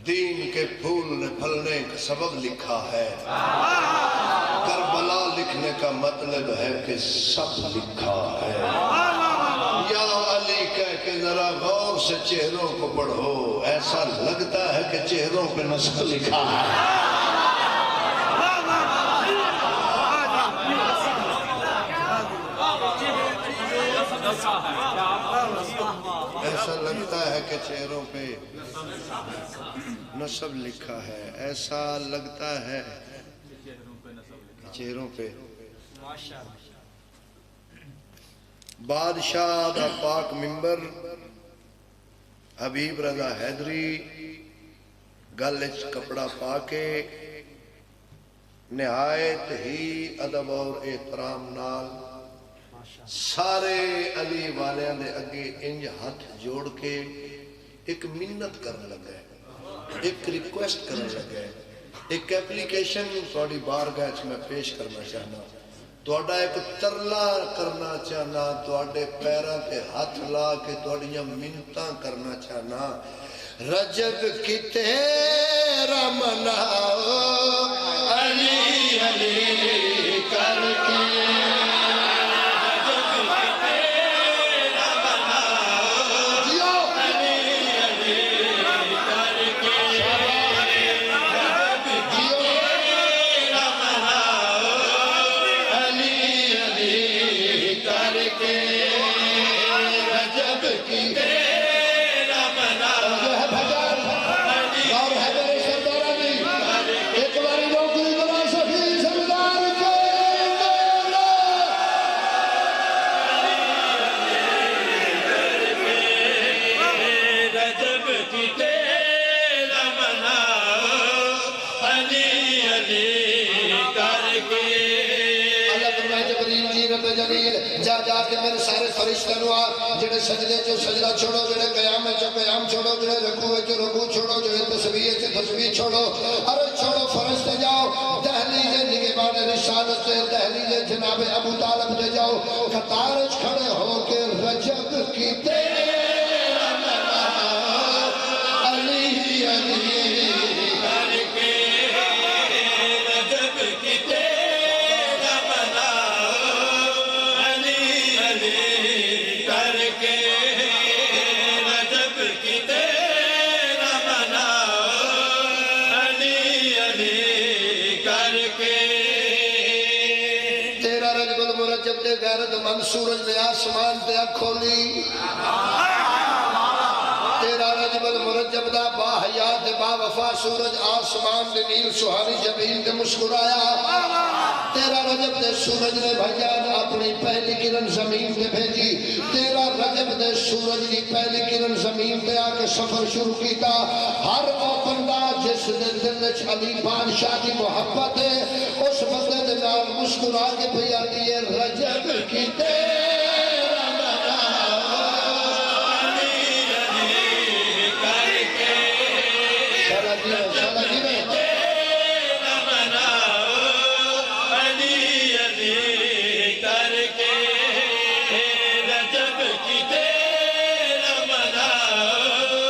دین کے پھول نے پھلنے کا سبب لکھا ہے، کربلا لکھنے کا مطلب ہے کہ سب لکھا ہے۔ یا علی کہہ کے ذرا غور سے چہروں کو پڑھو، ایسا لگتا ہے کہ چہروں پہ نسخ لکھا ہے۔ ایسا لگتا ہے کہ چہروں پہ نسب لکھا ہے، ایسا لگتا ہے چہروں پہ۔ بادشاہ دا پاک ممبر حبیب رضا حیدری گلچ کپڑا پا کے نہایت ہی ادب اور احترام نال سارے علی والیاں دے اگے انج ہاتھ جوڑ کے ایک منت کرنے لگا ہے، ایک ریکویسٹ کرنے لگا ہے، ایک اپلیکیشن تھوڑی بارگاہ میں پیش کرنا چاہنا، تھوڑا ایک ترلا کرنا چاہنا، تھوڑے پیراں تے ہاتھ لا کے تھوڑیاں منتاں کرنا چاہنا۔ رجب کی تیرا مناؤ علی علی کر کے، جا کے میرے سارے فرشتہ نوا جڑے سجدے چو سجدہ چھوڑو، جڑے قیام چو قیام چھوڑو، جڑے رکوع چو رکوع چھوڑو، جڑے تسبیح چو تسبیح چھوڑو، ارے چھوڑو فرشتہ جاؤ دہلیز نگہبان رسالت سے، دہلیز جناب ابو طالب دے جاؤ، قطارج کھڑے ہو کے رجب کی تیرا مناؤ علی علی کر کے، رجب کی تیرا مناؤ علی علی کر کے، رجب کی تیرا مناؤ علی علی کر کے۔ تیرا رجب المرجب دے غیرت مند سورج نے آسمان تے اکھ کھولی، تیرا رجب المرجب دا با حیات با وفا سورج آسمان دے نیل سہانی جبین دے مسکرایا، تیرا رجب دے سورج نے بھیجان اپنی پہلی کرن زمین دے بھیجی، تیرا رجب دے سورج کی پہلی کرن زمین دے آکے سفر شروع کیتا، ہر وہ بندہ جس دے دل چ علی بادشاہ کی محبت ہے اس بندے دے نال مسکرا کے بھیا دیئے رجب کی تیرا مناؤ علی علی کر کے، شرع جی میں تیرا مناؤ علی علی کر کے، رجب کی تیرا مناؤ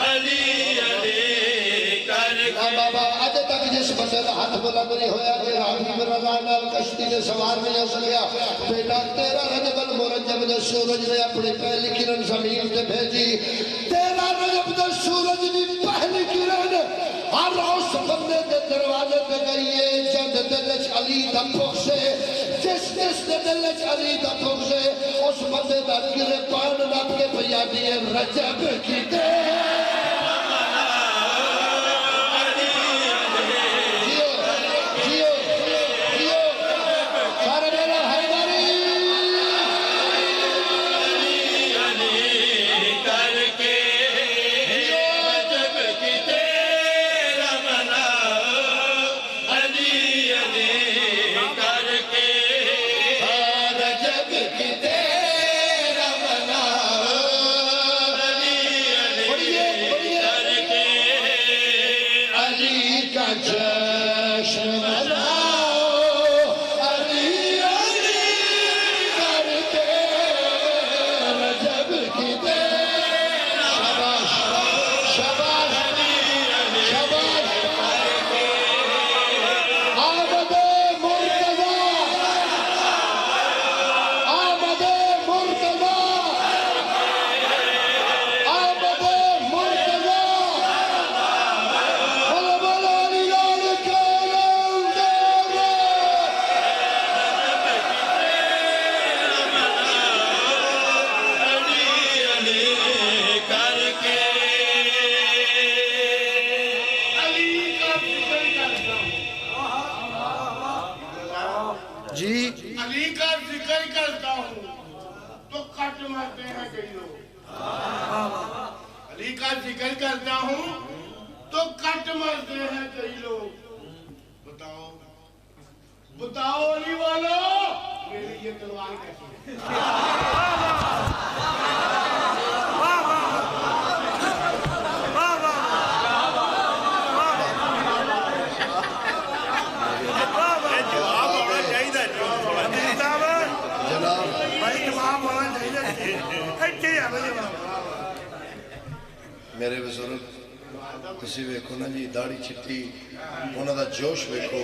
علی علی کر کے۔ بابا اج تک جس بندے دا ہاتھ بلند نہیں ہویا کہ حبیب رضا نال کشتی دے سوار نہیں ہو سکیا، بیٹا تیرا رجب المرجب دے سورج نے اپنی پہلی کرن زمین تے بھیجی، تیرا رجب دے سورج دی پہلی کرن ہر اس بندے دے دروازے تے گئیے جد دل چ علی دا پخشے، جس دے دل چ علی دا پخشے اس بندے دا گرے پان نپ کے بھیا دیئے رجب کی تیرا جی علی کا ذکر کرتا ہوں تو کٹ مرتے ہیں کئی لوگ علی کا ذکر کرتا ہوں تو کٹ مرتے ہیں کئی لوگ بتاؤ علی والو میری یہ تلوار کیسی ہے میرے بزرگ تسی ویکھو نا جی داڑھی چھٹی انہاں دا جوش ویکھو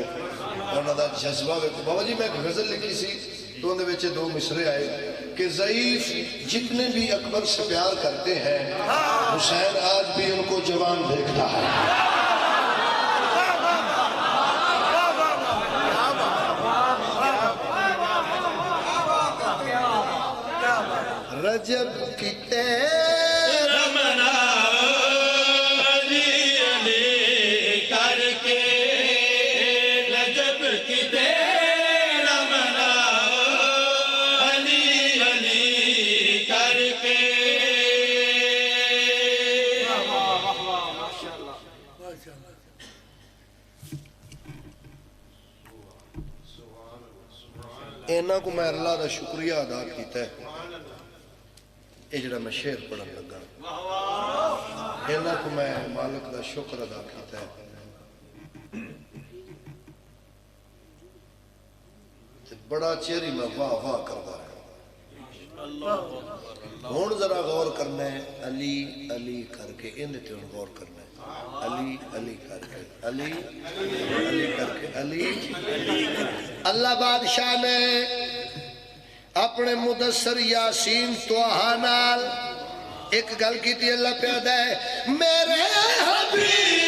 انہاں دا جذبہ ویکھو بابا جی میں ایک غزل لکھی سی تو اندے وچ دو مصرے آئے کہ ضعیف جتنے بھی اکبر سے پیار کرتے ہیں حسین آج بھی ان کو جوان دیکھتا ہے رجب کی تیرا منا علی علی کر کے رجب کی تیرا منا علی علی کر کے اینا کو میں اللہ دا شکریہ ادا کیتا ہے یہ جڑا میں شعر پڑھن لگا اینا کو میں مالک دا شکر ادا کیتا ہے بڑا چیری میں واہ واہ کردا ہے ہون ذرا غور کرنا ہے علی علی کر کے ان تے ہن غور کرنا ہے علی علی کر کے علی علی کر کے علی اللہ بادشاہ نے اپنے مدثر یاسین توہا نال ایک گل کی تھی اللہ پیدا ہے میرے حبیب